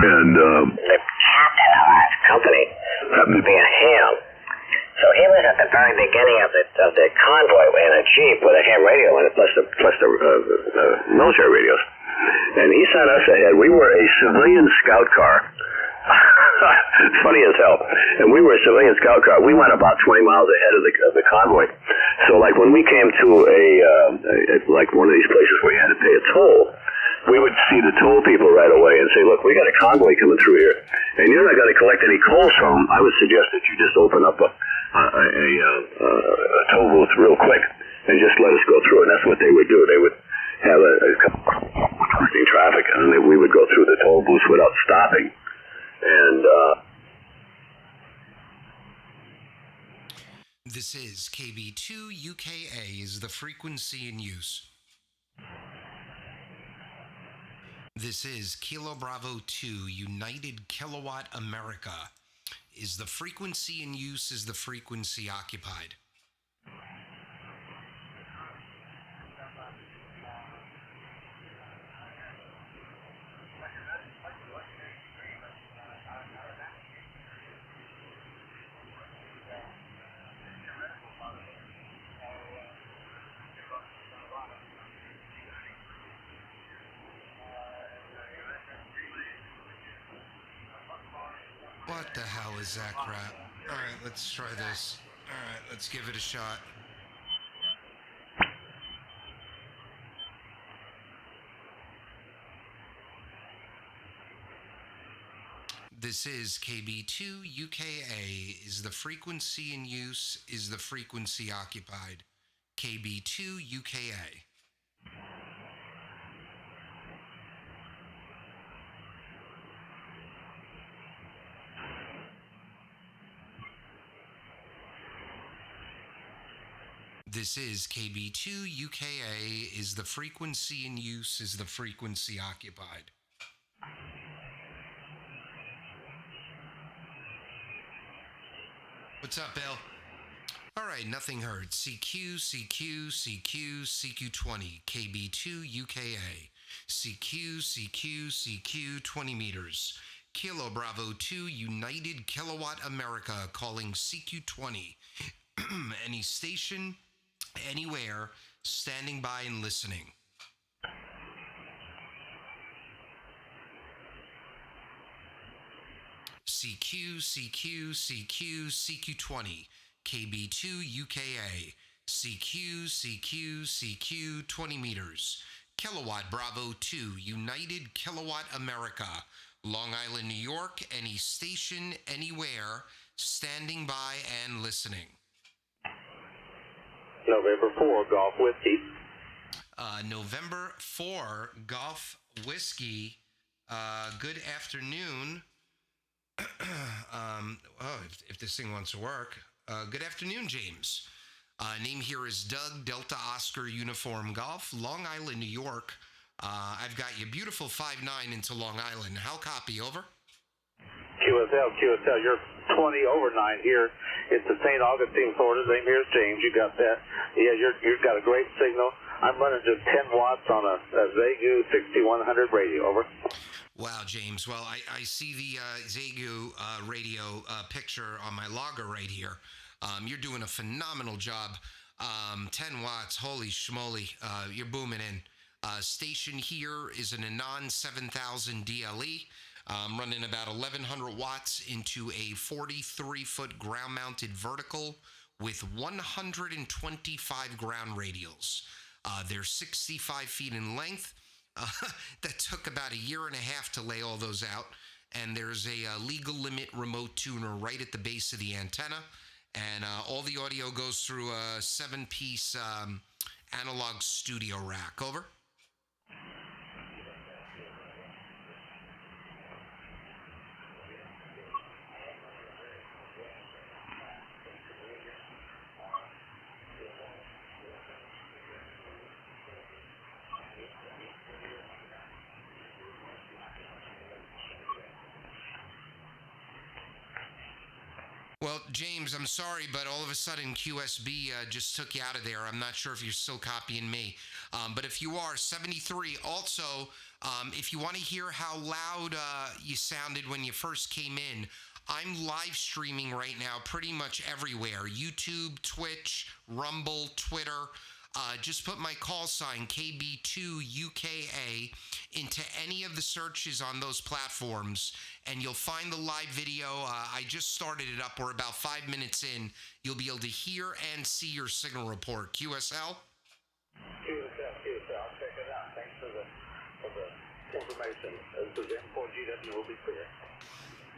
And the captain of our company happened to be a ham. So he was at the very beginning of the convoy in a Jeep with a ham radio in it, plus the military radios. And he sent us ahead. We were a civilian scout car. Funny as hell. And we were a civilian scout car. We went about 20 miles ahead of the convoy. So like when we came to like one of these places where you had to pay a toll, we would see the toll people right away and say, look, we got a convoy coming through here, and you're not going to collect any coals from them. I would suggest that you just open up a toll booth real quick and just let us go through. And that's what they would do. They would have a couple of traffic, and then we would go through the toll booth without stopping. And this is KB2UKA is the frequency in use. This is Kilo Bravo 2 United Kilowatt America is the frequency in use, is the frequency occupied. What the hell is that crap? All right, let's try this. All right, let's give it a shot. This is KB2UKA. Is the frequency in use? Is the frequency occupied? KB2UKA. This is KB2UKA. Is the frequency in use? Is the frequency occupied? What's up, Bill? All right, nothing heard. CQCQCQ20, KB2UKA. CQCQCQ 20 meters. Kilo Bravo 2 United Kilowatt America calling CQ20. Any station, anywhere, standing by and listening. CQCQCQCQ20, KB2UKA, CQCQCQ 20 meters, Kilowatt Bravo 2, United Kilowatt America, Long Island, New York, any station, anywhere, standing by and listening. November 4, Golf Whiskey. November 4, Golf Whiskey. Good afternoon. If this thing wants to work. Good afternoon, James. Name here is Doug, Delta Oscar Uniform Golf, Long Island, New York. I've got you beautiful 5-9 into Long Island. How copy, over? QSL, you're 20 over 9 here. It's the St. Augustine, Florida. Name here is James. You got that? Yeah, you've got a great signal. I'm running just 10 watts on a Zagu 6100 radio. Over. Wow, James. Well, I see the Zagu radio picture on my logger right here. You're doing a phenomenal job. 10 watts. Holy schmoly. You're booming in. Station here is an Anon 7000 DLE. Running about 1,100 watts into a 43-foot ground-mounted vertical with 125 ground radials. They're 65 feet in length. That took about a year and a half to lay all those out. And there's a legal limit remote tuner right at the base of the antenna. And all the audio goes through a 7-piece analog studio rack. Over. Well, James, I'm sorry, but all of a sudden QSB just took you out of there. I'm not sure if you're still copying me. But if you are, 73. Also, if you want to hear how loud you sounded when you first came in, I'm live streaming right now pretty much everywhere. YouTube, Twitch, Rumble, Twitter. Just put my call sign, KB2UKA, into any of the searches on those platforms, and you'll find the live video. I just started it up. We're about 5 minutes in. You'll be able to hear and see your signal report. QSL? QSL. Check it out. Thanks for the information. This is M4GW. Will be clear.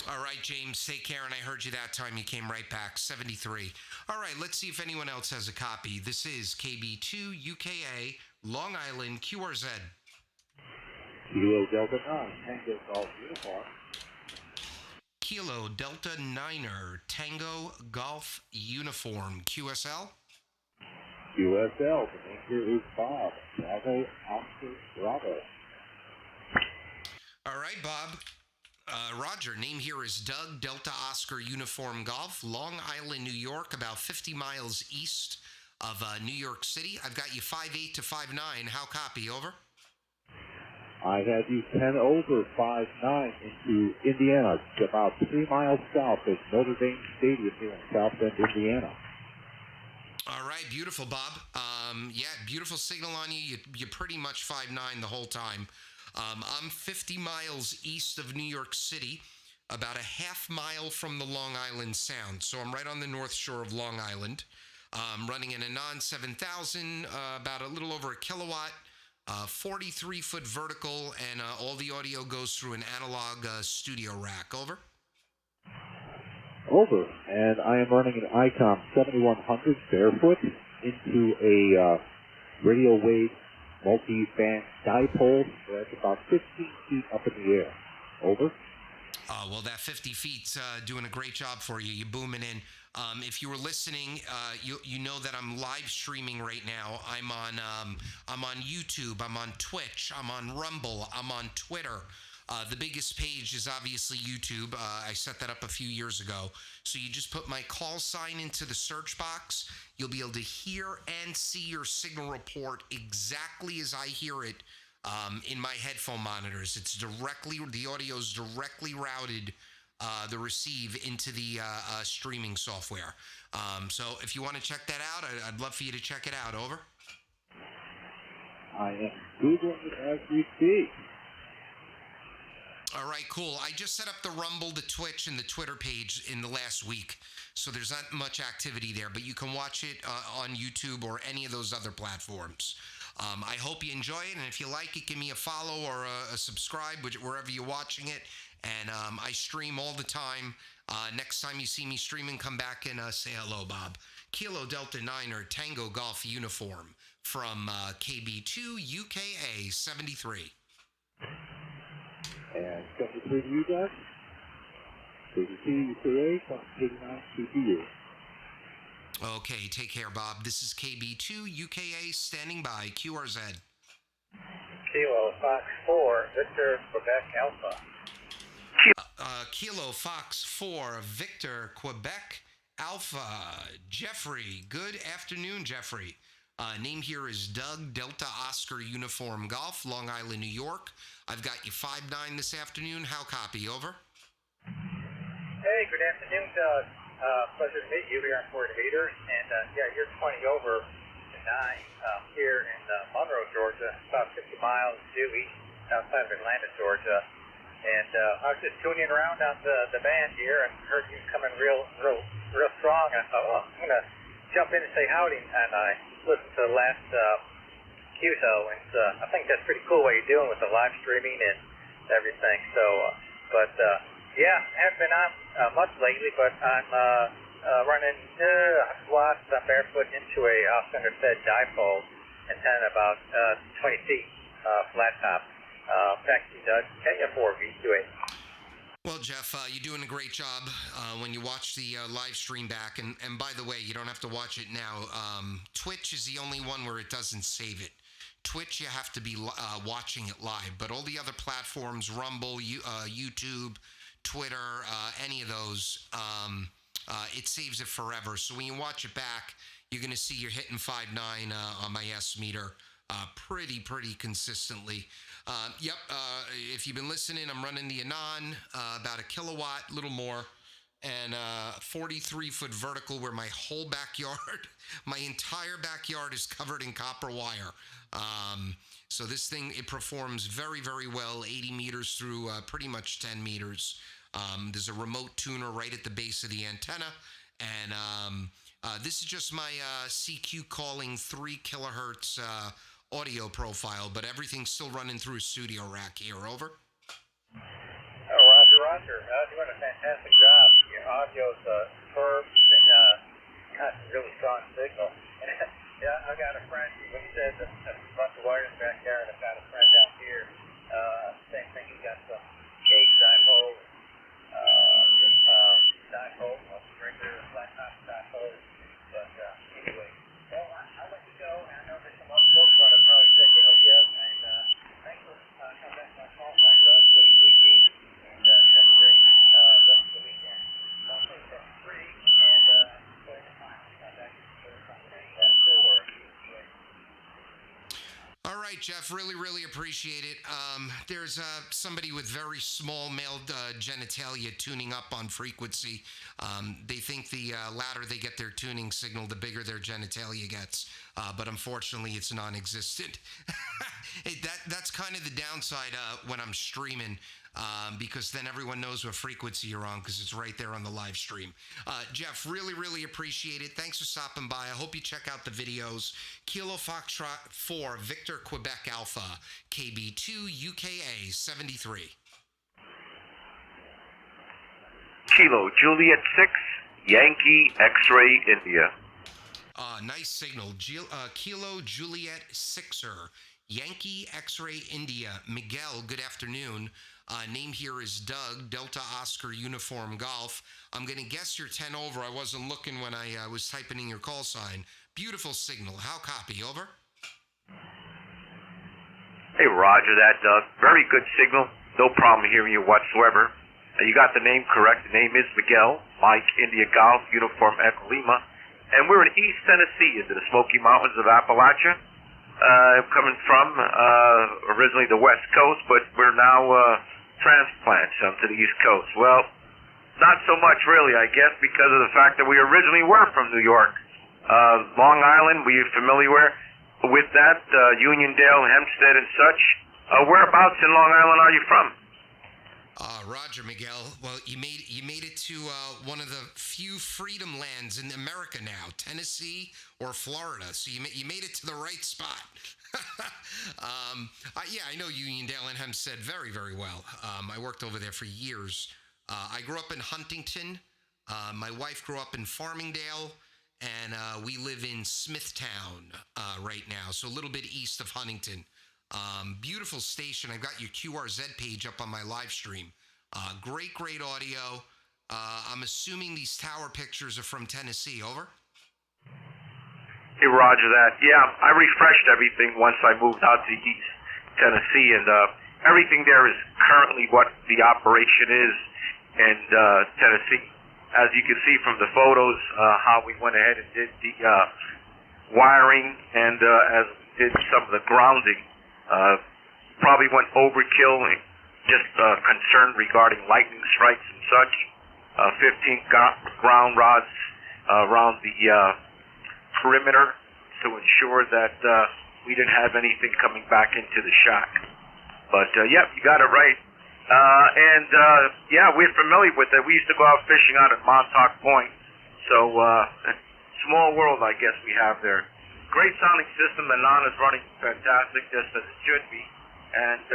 All right, James, take care, and I heard you that time. You came right back, 73. All right, let's see if anyone else has a copy. This is KB2UKA, Long Island, QRZ. Kilo Delta 9, Tango Golf Uniform. Kilo Delta 9er, Tango Golf Uniform, QSL. QSL, the name here is Bob, Bravo, Oscar, Bravo. All right, Bob. Roger, name here is Doug, Delta Oscar Uniform Golf, Long Island, New York, about 50 miles east of New York City. I've got you 5'8" to 5'9". How copy? Over. I had you 10 over 5'9" into Indiana, about 3 miles south of Notre Dame Stadium here in South Bend, Indiana. All right, beautiful, Bob. Yeah, beautiful signal on you. You're pretty much 5'9" the whole time. I'm 50 miles east of New York City, about a half mile from the Long Island Sound. So I'm right on the north shore of Long Island. Running in a non-7000, about a little over a kilowatt, 43-foot vertical, and all the audio goes through an analog studio rack. Over. Over, and I am running an ICOM 7100 barefoot into a radio wave multi-band dipole that's about 15 feet up in the air. Over. Well, that 50 feet's doing a great job for you. You're booming in. If you were listening, you know that I'm live streaming right now. I'm on YouTube. I'm on Twitch. I'm on Rumble. I'm on Twitter. The biggest page is obviously YouTube. I set that up a few years ago. So you just put my call sign into the search box. You'll be able to hear and see your signal report exactly as I hear it in my headphone monitors. It's the audio is directly routed, the receive into the streaming software. So if you want to check that out, I'd love for you to check it out. Over. I am Googling it as we speak. All right, cool. I just set up the Rumble, the Twitch, and the Twitter page in the last week, so there's not much activity there, but you can watch it on YouTube or any of those other platforms. I hope you enjoy it, and if you like it, give me a follow or a subscribe, wherever you're watching it, and I stream all the time. Next time you see me streaming, come back and say hello, Bob. Kilo Delta 9er, Tango Golf Uniform from KB2UKA 73. And 73 to you guys. 32 UKA, 89 CPU. Okay, take care, Bob. This is KB2UKA standing by. QRZ. Kilo Fox 4, Victor, Quebec Alpha. Kilo Fox 4, Victor, Quebec Alpha. Jeffrey. Good afternoon, Jeffrey. Name here is Doug, Delta Oscar Uniform Golf, Long Island, New York. I've got you 5'9" this afternoon. How copy? Over. Hey, good afternoon, Doug. Pleasure to meet you here on Fort Hader. And yeah, you're 20 over to 9 here in Monroe, Georgia, about 50 miles due east outside of Atlanta, Georgia. And I was just tuning around on the band here and heard you coming real strong. And I thought, well, I'm going to jump in and say howdy. And I listened to the last QSO, and I think that's pretty cool what you're doing with the live streaming and everything. So, yeah, haven't been on much lately, but I'm running watts barefoot into a off-center fed dipole antenna about 20 feet flat top. Back to you, Doug. KF4V28. Well, Jeff, you're doing a great job when you watch the live stream back. And by the way, you don't have to watch it now. Twitch is the only one where it doesn't save it. Twitch, you have to be watching it live. But all the other platforms, Rumble, YouTube, Twitter, any of those, it saves it forever. So when you watch it back, you're going to see you're hitting 5.9 on my S meter pretty consistently. Yep, if you've been listening, I'm running the Anon, about a kilowatt, a little more, and 43-foot vertical where my whole backyard, my entire backyard is covered in copper wire. So this thing, it performs very well, 80 meters through pretty much 10 meters. There's a remote tuner right at the base of the antenna, and this is just my CQ calling 3 kilohertz audio profile, but everything's still running through a studio rack here. Over. Oh, Roger. Doing a fantastic job. Your audio's superb and got a really strong signal. And yeah, I got a friend, when he said there's a bunch of wires back there, and I've got a friend down here, same thing, he's got some cage dipole, stringer, flat top dipole, but anyway, well, I'll let you go, and I know there's some other folks going to probably take a look at, and thanks for coming back to my call sign, Doug, so you and have a great rest of the weekend. I'll say that's free, and put in the time to come back to the company at 4. All right, Jeff, really appreciate it. There's somebody with very small male genitalia tuning up on frequency. They think the louder they get their tuning signal, the bigger their genitalia gets. But unfortunately, it's non-existent. That's kind of the downside when I'm streaming, because then everyone knows what frequency you're on because it's right there on the live stream. Jeff, really appreciate it. Thanks for stopping by. I hope you check out the videos. Kilo Foxtrot 4, Victor Quebec Alpha, KB2 UKA 73. Kilo Juliet 6, Yankee X-Ray India. Nice signal. Kilo Juliet 6er, Yankee X-Ray India. Miguel, good afternoon. Name here is Doug, Delta Oscar Uniform Golf. I'm going to guess you're 10 over. I wasn't looking when I was typing in your call sign. Beautiful signal. How copy? Over? Hey, roger that, Doug. Very good signal. No problem hearing you whatsoever. You got the name correct. The name is Miguel, Mike India Golf, Uniform Echo Lima. And we're in East Tennessee, into the Smoky Mountains of Appalachia. Coming from originally the West Coast, but we're now transplants to the East Coast. Well, not so much really, I guess, because of the fact that we originally were from New York. Long Island, we're familiar with that, Uniondale, Hempstead, and such. Whereabouts in Long Island are you from? Roger, Miguel. Well, you made it to one of the few freedom lands in America now, Tennessee or Florida. So you made it to the right spot. I know Uniondale and Hempstead very well. I worked over there for years. I grew up in Huntington. My wife grew up in Farmingdale, and we live in Smithtown right now, so a little bit east of Huntington. Beautiful station. I've got your QRZ page up on my live stream. Great audio. I'm assuming these tower pictures are from Tennessee. Over? Hey, roger that. Yeah, I refreshed everything once I moved out to East Tennessee, and everything there is currently what the operation is in Tennessee. As you can see from the photos, how we went ahead and did the wiring, and as we did some of the grounding. Probably went overkill and just concerned regarding lightning strikes and such. 15 ground rods around the perimeter to ensure that we didn't have anything coming back into the shack. But, yep, you got it right. Yeah, we're familiar with it. We used to go out fishing out at Montauk Point. So, small world, I guess, we have there. Great sounding system. The NON is running fantastic, just as it should be. And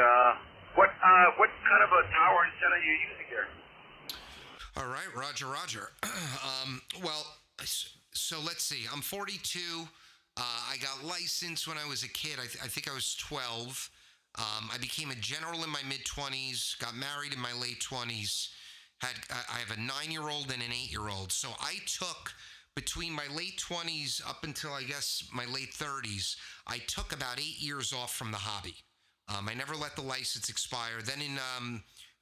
what kind of a tower antenna are you using here? All right, Roger. Well, so let's see. I'm 42. I got licensed when I was a kid. I think I was 12. I became a general in my mid-20s. Got married in my late 20s. I have a 9-year-old and an 8-year-old. So I took, between my late 20s up until, I guess, my late 30s, I took about 8 years off from the hobby. I never let the license expire. Then in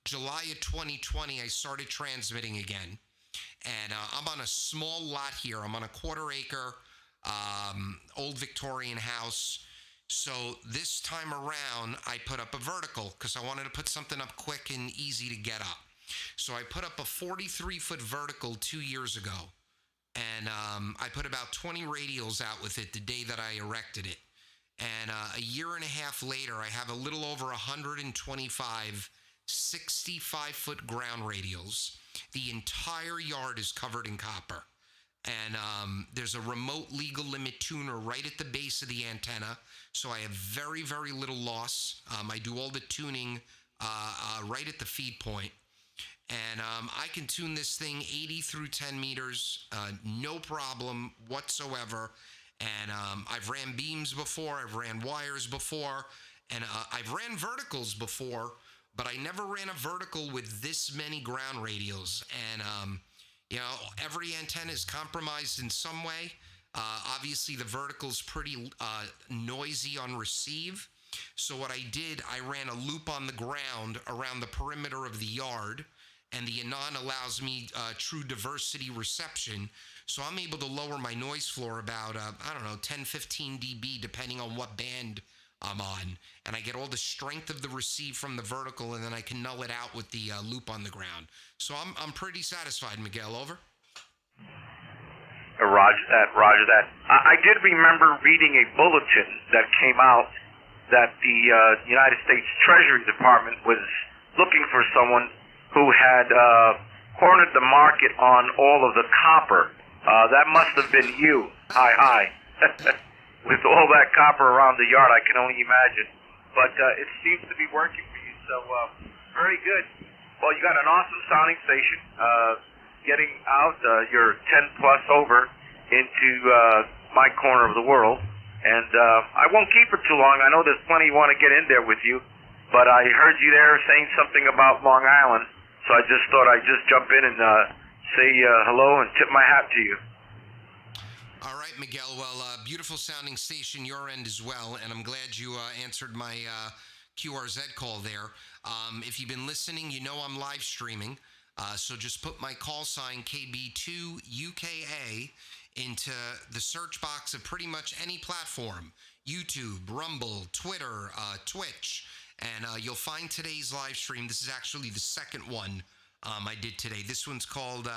July of 2020, I started transmitting again. And I'm on a small lot here. I'm on a quarter-acre old Victorian house. So this time around, I put up a vertical because I wanted to put something up quick and easy to get up. So I put up a 43-foot vertical 2 years ago. And I put about 20 radials out with it the day that I erected it. And a year and a half later, I have a little over 125 65-foot ground radials. The entire yard is covered in copper. And there's a remote legal limit tuner right at the base of the antenna. So I have very, very little loss. I do all the tuning right at the feed point. And I can tune this thing 80 through 10 meters, no problem whatsoever. And I've ran beams before, I've ran wires before, and I've ran verticals before, but I never ran a vertical with this many ground radials. And, every antenna is compromised in some way. Obviously, the vertical's pretty noisy on receive. So what I did, I ran a loop on the ground around the perimeter of the yard, and the Anon allows me true diversity reception. So I'm able to lower my noise floor about, 10, 15 dB, depending on what band I'm on. And I get all the strength of the receive from the vertical, and then I can null it out with the loop on the ground. So I'm pretty satisfied, Miguel. Over. Roger that. I did remember reading a bulletin that came out that the United States Treasury Department was looking for someone who had cornered the market on all of the copper. That must have been you. Hi. With all that copper around the yard, I can only imagine. But it seems to be working for you, so very good. Well, you got an awesome sounding station. Getting out, you're 10 plus over into my corner of the world. And I won't keep it too long. I know there's plenty who want to get in there with you. But I heard you there saying something about Long Island. So I just thought I'd just jump in and say hello and tip my hat to you. All right, Miguel. Well, beautiful sounding station your end as well, and I'm glad you answered my QRZ call there. If you've been listening, you know I'm live streaming, so just put my call sign KB2UKA into the search box of pretty much any platform, YouTube, Rumble, Twitter, Twitch, and you'll find today's live stream. This is actually the second one I did today. This one's called,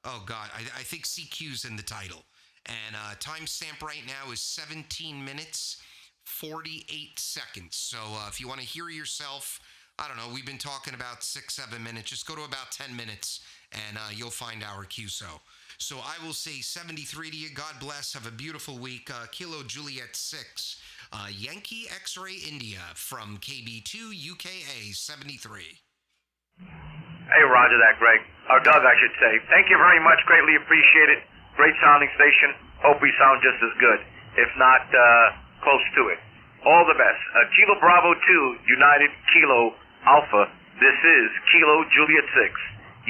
I think CQ's in the title. And timestamp right now is 17 minutes, 48 seconds. So if you want to hear yourself, I don't know, we've been talking about 6-7 minutes. Just go to about 10 minutes and you'll find our QSO. So I will say 73 to you. God bless. Have a beautiful week. Kilo Juliet 6. Yankee X-Ray India from KB2 UKA 73. Hey, roger that, Greg. Or Doug, I should say. Thank you very much. Greatly appreciate it. Great sounding station. Hope we sound just as good, if not close to it. All the best. Kilo Bravo 2, United Kilo Alpha. This is Kilo Juliet 6,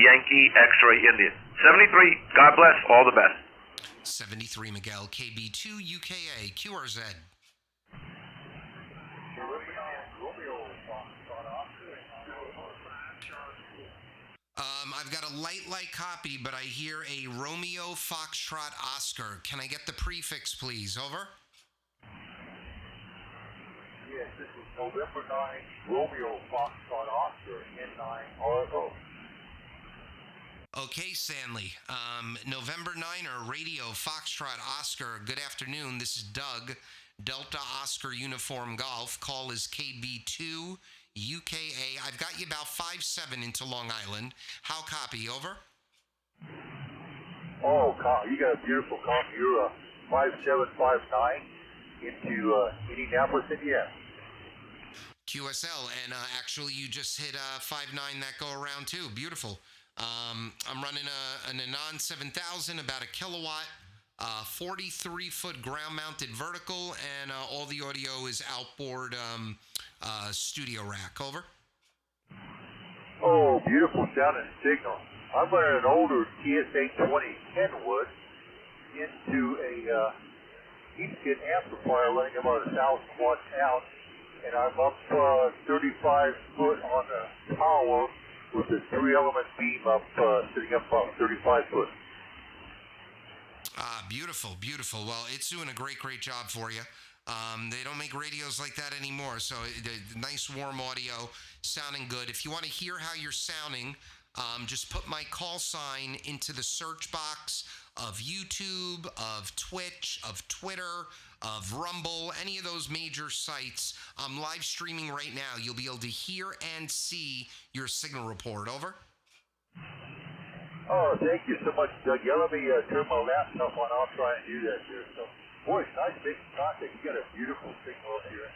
Yankee X-Ray India. 73, God bless. All the best. 73, Miguel. KB2 UKA, QRZ. I've got a light copy, but I hear a Romeo Foxtrot Oscar. Can I get the prefix, please? Over. Yes, this is November 9, Romeo Foxtrot Oscar, N9RO. Okay, Stanley. November 9er, Radio Foxtrot Oscar. Good afternoon. This is Doug, Delta Oscar Uniform Golf. Call is KB2 UKA. I've got you about 5-7 into Long Island. How copy? Over. Oh, you got a beautiful copy. You're 5759 into Indianapolis, Indiana. QSL, and actually you just hit 5.9 that go around too. Beautiful. I'm running an Anon 7000, about a kilowatt, 43-foot ground-mounted vertical, and all the audio is outboard studio rack. Over. Oh, beautiful sounding signal. I'm running an older TSA 20 Kenwood into a heat-kit amplifier running about 1,000 watts out, and I'm up 35 foot on the power with this 3-element beam up, sitting up about 35 foot. Beautiful, beautiful. Well, it's doing a great job for you. They don't make radios like that anymore, so nice warm audio, sounding good. If you want to hear how you're sounding, just put my call sign into the search box of YouTube, of Twitch, of Twitter, of Rumble, any of those major sites. I'm live streaming right now. You'll be able to hear and see your signal report. Over. Oh, thank you so much, Doug. Yeah, let me turn my laptop on. I'll try and do that here. So, boy, it's nice big contact. You got a beautiful signal up here in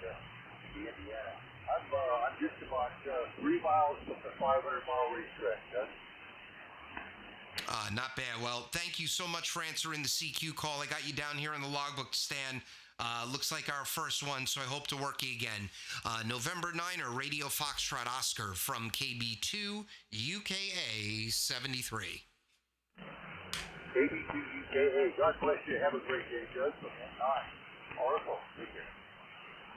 Indiana. I'm just about 3 miles from the 500-mile racetrack, Doug. Not bad. Well, thank you so much for answering the CQ call. I got you down here in the logbook, Stan. Looks like our first one, so I hope to work you again. November 9er, Radio Foxtrot Oscar from KB2 UKA 73. KB2 UKA. God bless you. Have a great day, Doug. Oracle. Take care.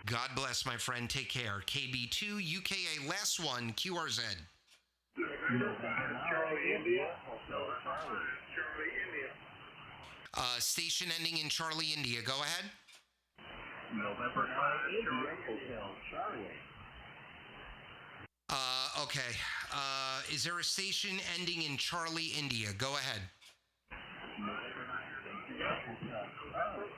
God bless, my friend. Take care. KB2 UKA, last one, QRZ. Charlie, India. Station ending in Charlie, India. Go ahead. November 9, India, Hotel Charlie. Okay. Is there a station ending in Charlie, India? Go ahead. November 9, India, Hotel Charlie.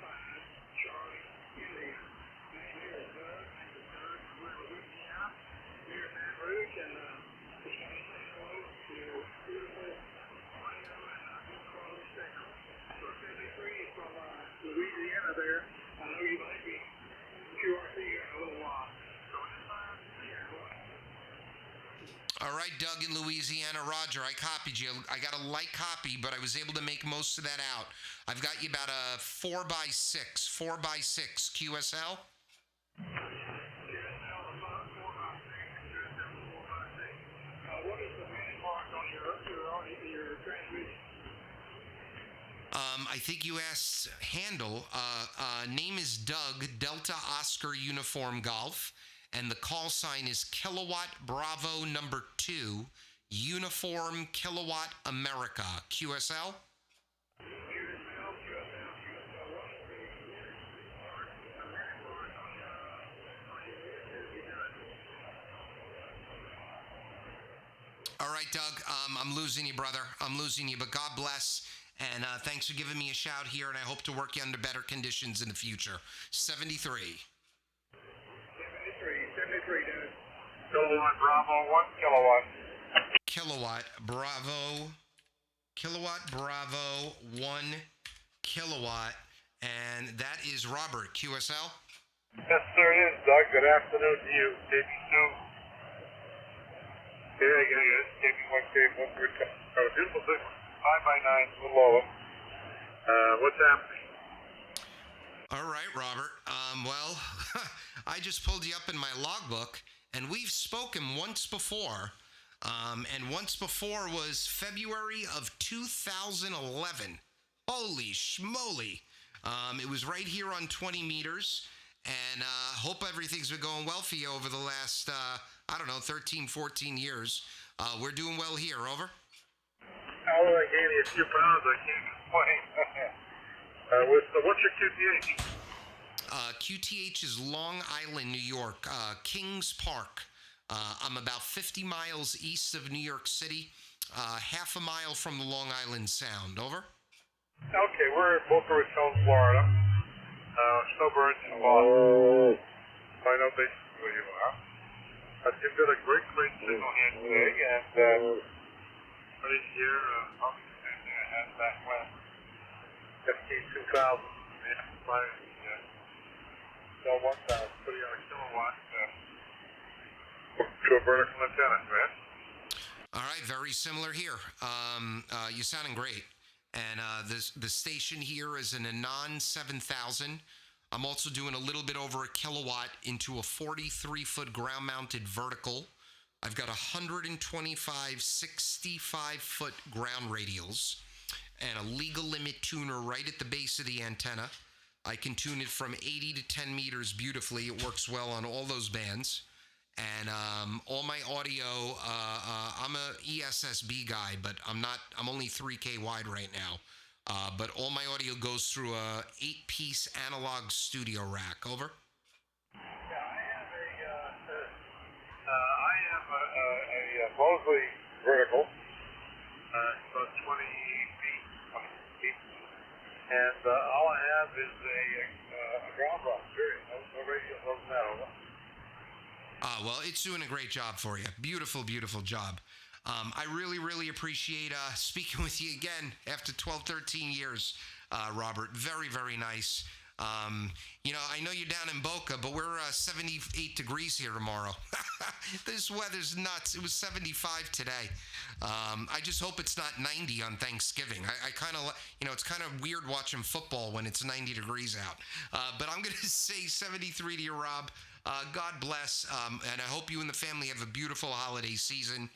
Louisiana there. I know you might be QRC in a little while. All right, Doug in Louisiana. Roger, I copied you. I got a light copy, but I was able to make most of that out. I've got you about a 4x6 QSL. What is the main mark on your transmission? I think you asked handle. Name is Doug, Delta Oscar Uniform Golf, and the call sign is Kilowatt Bravo number 2, Uniform Kilowatt America, QSL. All right, Doug, I'm losing you, brother. I'm losing you, but God bless. And thanks for giving me a shout here, and I hope to work you under better conditions in the future. 73. 73, Dennis. Kilowatt Bravo, 1 kilowatt. Kilowatt Bravo, 1 kilowatt. And that is Robert, QSL. Yes, sir, it is, Doug. Good afternoon to you. KB2. KB1, KB1, beautiful signal. 5x9, a little lower. What's happening? All right, Robert. Well, I just pulled you up in my logbook, and we've spoken once before. And once before was February of 2011. Holy schmoly. It was right here on 20 meters. And hope everything's been going well for you over the last, 13, 14 years. We're doing well here. Over. Oh, I gave you a few pounds. I can't explain. What's your QTH? QTH is Long Island, New York, Kings Park. I'm about 50 miles east of New York City, half a mile from the Long Island Sound. Over. Okay, we're in Boca Raton, Florida. Snowbirds in Boston. I know basically where you are. You've got a great signal here today, and right here, obviously, has that west. FT2000, so 1,000, putting on a kilowatt to a vertical antenna, man. All right, very similar here. You're sounding great. And the station here is an Anon 7000. I'm also doing a little bit over a kilowatt into a 43-foot ground-mounted vertical. I've got 125 65-foot ground radials and a legal limit tuner right at the base of the antenna. I can tune it from 80 to 10 meters beautifully. It works well on all those bands. And all my audio, I'm a ESSB guy, but I'm only 3K wide right now. But all my audio goes through a 8-piece analog studio rack. Over. Yeah, I have a Mosley vertical, about 20 feet deep, and all I have is a ground box, period. No radio, no metal. Well, it's doing a great job for you. Beautiful, beautiful job. I really, really appreciate speaking with you again after 12, 13 years, Robert. Very, very nice. I know you're down in Boca, but we're 78 degrees here tomorrow. This weather's nuts. It was 75 today. I just hope it's not 90 on Thanksgiving. I kind of, it's kind of weird watching football when it's 90 degrees out. But I'm going to say 73 to you, Rob. God bless, and I hope you and the family have a beautiful holiday season.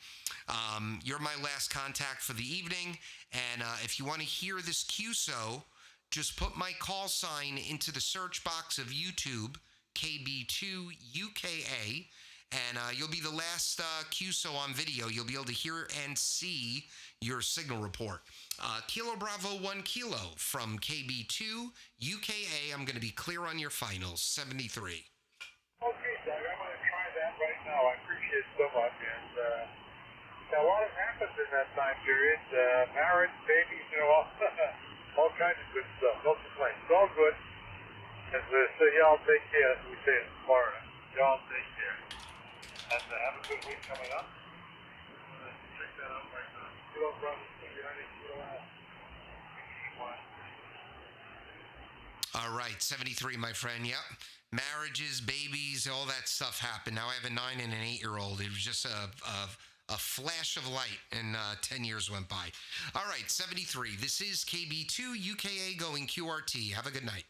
You're my last contact for the evening, and if you want to hear this QSO, just put my call sign into the search box of YouTube, KB2UKA, and you'll be the last QSO on video. You'll be able to hear and see your signal report. Kilo Bravo 1 Kilo from KB2UKA. I'm going to be clear on your finals, 73. Okay, Doug, I'm going to try that right now. I appreciate it so much. And a lot has happened in that time period. Marriage, babies, all kinds of good stuff. No complaints. It's all good. And so y'all take care, as we say in Florida. Y'all take care. And have a good week coming up. Check that out right now. Kilo Bravo, Kilo Alpha. All right, 73, my friend. Yep. Marriages, babies, all that stuff happened. Now I have a 9 and an 8-year-old. It was just a flash of light, and 10 years went by. All right, 73. This is KB2 UKA going QRT. Have a good night.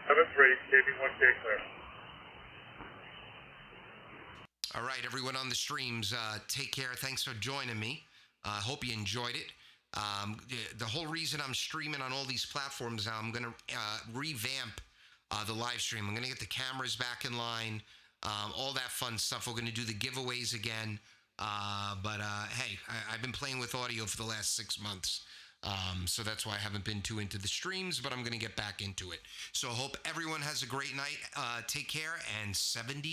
73, KB1K clear. All right, everyone on the streams, take care. Thanks for joining me. I hope you enjoyed it. The whole reason I'm streaming on all these platforms now, I'm going to revamp the live stream. I'm going to get the cameras back in line, all that fun stuff. We're going to do the giveaways again. But hey, I've been playing with audio for the last 6 months. So that's why I haven't been too into the streams, but I'm going to get back into it. So I hope everyone has a great night. Take care, and 70